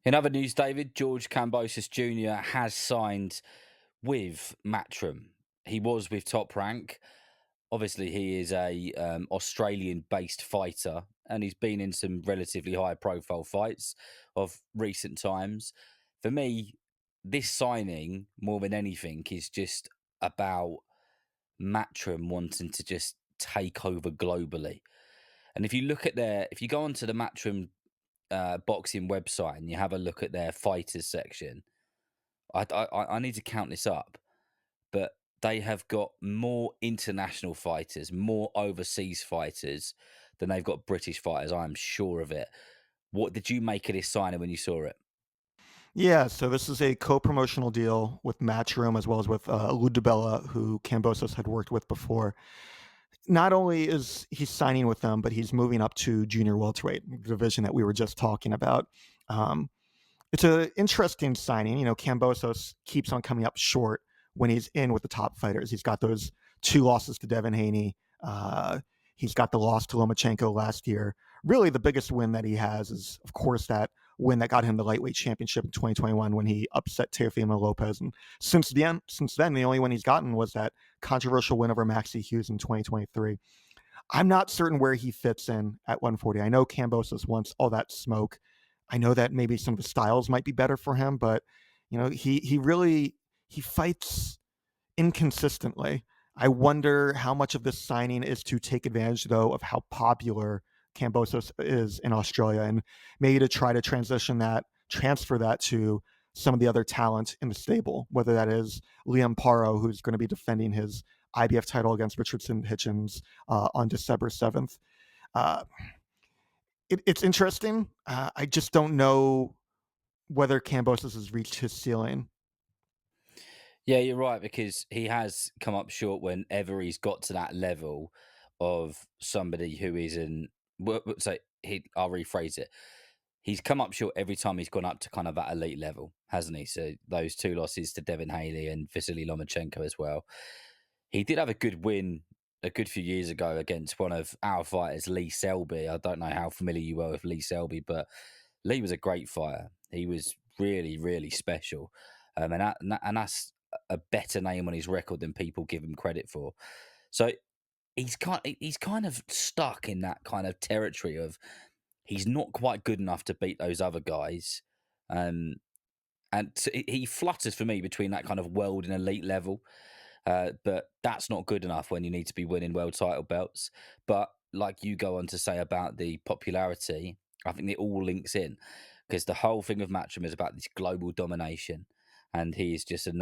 In other news, David, George Kambosos Jr. has signed with Matchroom. He was with Top Rank. Obviously, he is a Australian-based fighter, and he's been in some relatively high-profile fights of recent times. For me, this signing, more than anything, is just about Matchroom wanting to just take over globally. And if you go onto the Matchroom boxing website and you have a look at their fighters section, I need to count this up, but they have got more international fighters, more overseas fighters than they've got British fighters. I am sure of it. What did you make of this signing when you saw it? Yeah, so this is a co-promotional deal with Matchroom as well as with Lou DiBella, who Kambosos had worked with before. Not only is he signing with them, but he's moving up to junior welterweight, the division that we were just talking about. Um, it's an interesting signing. You know, Kambosos keeps on coming up short when he's in with the top fighters. He's got those two losses to Devin Haney. He's got the loss to Lomachenko last year. Really, the biggest win that he has is, of course, that win that got him the lightweight championship in 2021 when he upset Teofimo Lopez. And since then, the only one he's gotten was that controversial win over Maxie Hughes in 2023. I'm not certain where he fits in at 140. I know Kambosos wants all that smoke. I know that maybe some of the styles might be better for him, but he fights inconsistently. I wonder how much of this signing is to take advantage, though, of how popular Kambosos is in Australia, and maybe to try to transfer that to some of the other talent in the stable, whether that is Liam Paro, who's going to be defending his IBF title against Richardson Hitchens on December 7th. Uh, it's interesting. I just don't know whether Kambosos has reached his ceiling. Yeah, you're right, because he has come up short whenever he's got to that level of somebody who isn't. So I'll rephrase it. He's come up short every time he's gone up to kind of that elite level, hasn't he? So those two losses to Devin Haley and Vasily Lomachenko as well. He did have a good win a good few years ago against one of our fighters, Lee Selby. I don't know how familiar you were with Lee Selby, but Lee was a great fighter. He was really, really special, and that's a better name on his record than people give him credit for. So he's kind of stuck in that kind of territory of he's not quite good enough to beat those other guys. Um, he flutters for me between that kind of world and elite level. But that's not good enough when you need to be winning world title belts. But like you go on to say about the popularity, I think it all links in because the whole thing of Matchroom is about this global domination. And he is just he's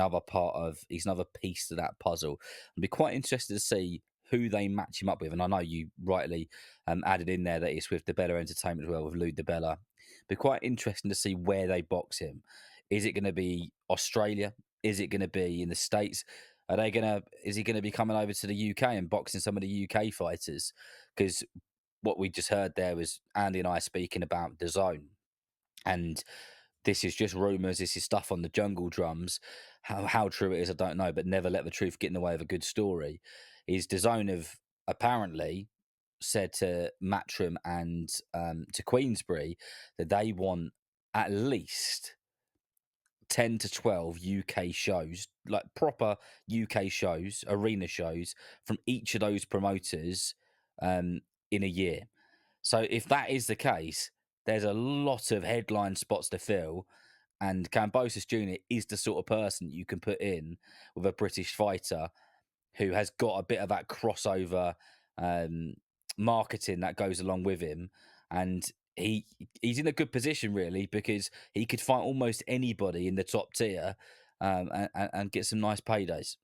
another piece to that puzzle. I'd be quite interested to see who they match him up with. And I know you rightly added in there that it's with DeBella Entertainment as well, with Lou DeBella. Be quite interesting to see where they box him. Is it going to be Australia? Is it going to be in the States? Is he gonna be coming over to the UK and boxing some of the UK fighters? Because what we just heard there was Andy and I speaking about the zone. And this is just rumors, this is stuff on the jungle drums. How true it is, I don't know, but never let the truth get in the way of a good story. Is the zone have apparently said to Matchroom and to Queensbury that they want at least 10 to 12 UK shows, like proper UK shows, arena shows from each of those promoters in a year. So if that is the case, there's a lot of headline spots to fill. And Cambosos Jr. is the sort of person you can put in with a British fighter who has got a bit of that crossover um, marketing that goes along with him, and he's in a good position really because he could fight almost anybody in the top tier and get some nice paydays.